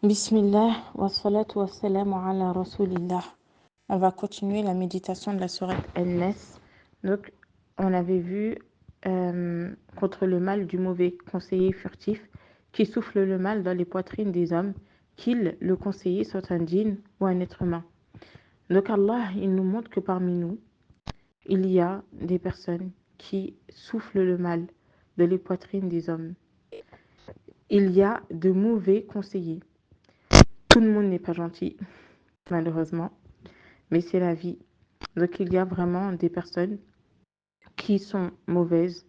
Bismillah, wa salatu wa salamu ala rasulillah. On va continuer la méditation de la sourate An-Nas. Donc, on avait vu contre le mal du mauvais conseiller furtif qui souffle le mal dans les poitrines des hommes, qu'il, le conseiller, soit un djinn ou un être humain. Donc, Allah, il nous montre que parmi nous, il y a des personnes qui soufflent le mal dans les poitrines des hommes. Il y a de mauvais conseillers. Tout le monde n'est pas gentil, malheureusement, mais c'est la vie. Donc il y a vraiment des personnes qui sont mauvaises,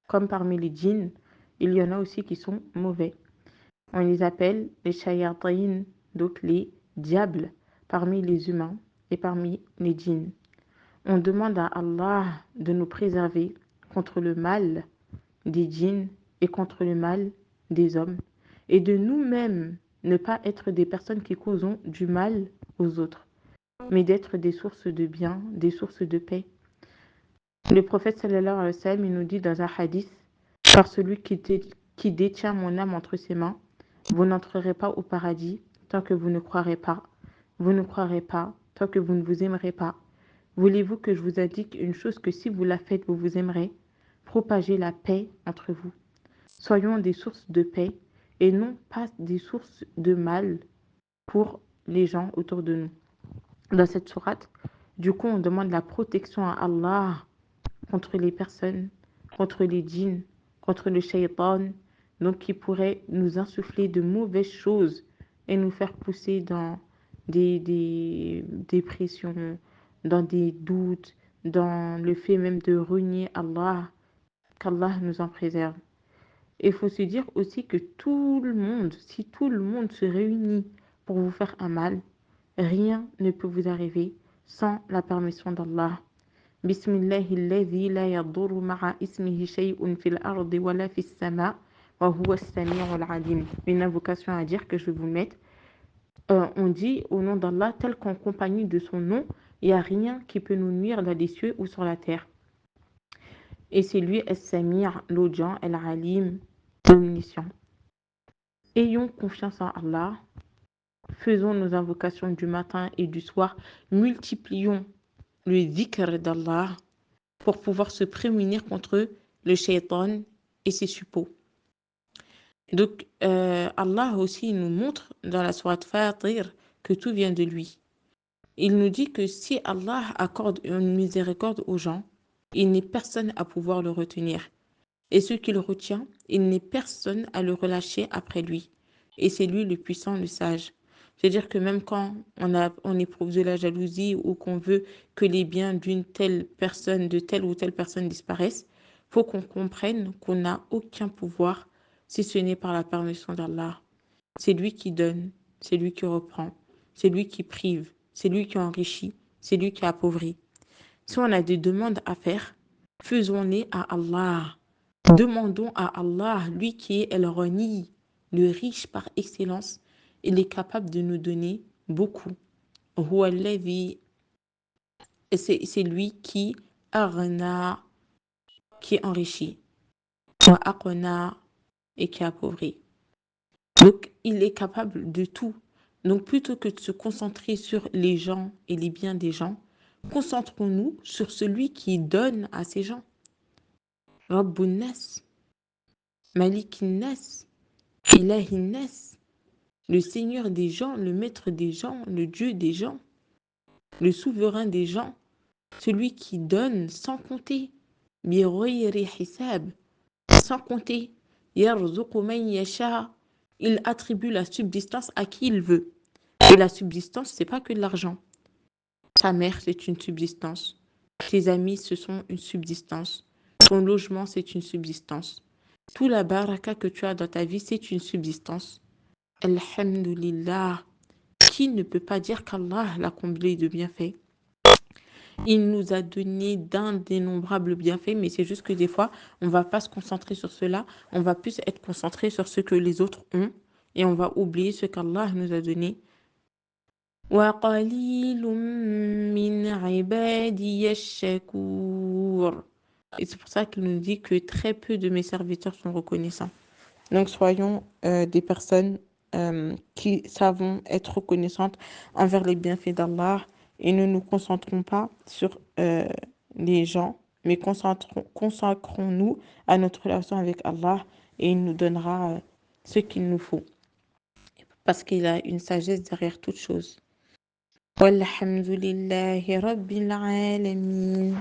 comme parmi les djinns, il y en a aussi qui sont mauvais. On les appelle les shayatin, donc les diables, parmi les humains et parmi les djinns. On demande à Allah de nous préserver contre le mal des djinns et contre le mal des hommes, et de nous-mêmes ne pas être des personnes qui causent du mal aux autres, mais d'être des sources de bien, des sources de paix. Le prophète sallallahu alayhi wa sallam, il nous dit dans un hadith, par celui qui détient mon âme entre ses mains, vous n'entrerez pas au paradis tant que vous ne croirez pas. Vous ne croirez pas tant que vous ne vous aimerez pas. Voulez-vous que je vous indique une chose que si vous la faites, vous vous aimerez? Propagez la paix entre vous. Soyons des sources de paix et non pas des sources de mal pour les gens autour de nous. Dans cette sourate, du coup, on demande la protection à Allah contre les personnes, contre les djinns, contre le shaitan, donc qui pourrait nous insuffler de mauvaises choses et nous faire pousser dans des dépressions, dans des doutes, dans le fait même de renier Allah, qu'Allah nous en préserve. Et il faut se dire aussi que tout le monde, si tout le monde se réunit pour vous faire un mal, rien ne peut vous arriver sans la permission d'Allah. Bismillahilladhi la yadurru ma'a ismihi shay'un fil ardi wa la fis sama' wa huwa as-sami'ul 'alim. Une invocation à dire que je vais vous mettre. On dit au nom d'Allah tel qu'en compagnie de son nom, il n'y a rien qui peut nous nuire dans les cieux ou sur la terre. Et c'est lui as-sami', l'audient, al-'alim, l'omniscient. Ayons confiance en Allah. Faisons nos invocations du matin et du soir. Multiplions le dhikr d'Allah pour pouvoir se prémunir contre le shaitan et ses suppôts. Donc, Allah aussi nous montre dans la sourate Fatir que tout vient de lui. Il nous dit que si Allah accorde une miséricorde aux gens, il n'est personne à pouvoir le retenir. Et ce qu'il retient, il n'est personne à le relâcher après lui. Et c'est lui le puissant, le sage. C'est-à-dire que même quand on éprouve de la jalousie ou qu'on veut que les biens d'une telle personne, de telle ou telle personne disparaissent, il faut qu'on comprenne qu'on n'a aucun pouvoir si ce n'est par la permission d'Allah. C'est lui qui donne, c'est lui qui reprend, c'est lui qui prive, c'est lui qui enrichit, c'est lui qui appauvrit. Si on a des demandes à faire, faisons-les à Allah. Demandons à Allah, lui qui est El-Rani, le riche par excellence, il est capable de nous donner beaucoup. C'est lui qui arna, qui enrichit, wa aqna, et qui appauvrit. Donc, il est capable de tout. Donc, plutôt que de se concentrer sur les gens et les biens des gens, concentrons-nous sur celui qui donne à ces gens. Rabbun Nas, Malikin Nas, Ilahin Nas, le Seigneur des gens, le Maître des gens, le Dieu des gens, le souverain des gens, celui qui donne sans compter, bighayri hisab, sans compter, yarzuqu man yasha, il attribue la subsistance à qui il veut. Et la subsistance, c'est pas que de l'argent. Ta mère, c'est une subsistance. Tes amis, ce sont une subsistance. Ton logement, c'est une subsistance. Tout la baraka que tu as dans ta vie, c'est une subsistance. Alhamdulillah. Qui ne peut pas dire qu'Allah l'a comblé de bienfaits? Il nous a donné d'indénombrables bienfaits, mais c'est juste que des fois, on ne va pas se concentrer sur cela. On va plus être concentré sur ce que les autres ont et on va oublier ce qu'Allah nous a donné. وَقَلِيلٌ مِّنْ عِبَادِيَ الشَّكُورُ. Et c'est pour ça qu'il nous dit que très peu de mes serviteurs sont reconnaissants. Donc soyons des personnes qui savons être reconnaissantes envers les bienfaits d'Allah et ne nous concentrons pas sur les gens, mais consacrons-nous à notre relation avec Allah et il nous donnera ce qu'il nous faut parce qu'il a une sagesse derrière toute chose. Walhamdulillahi Rabbil Alamin.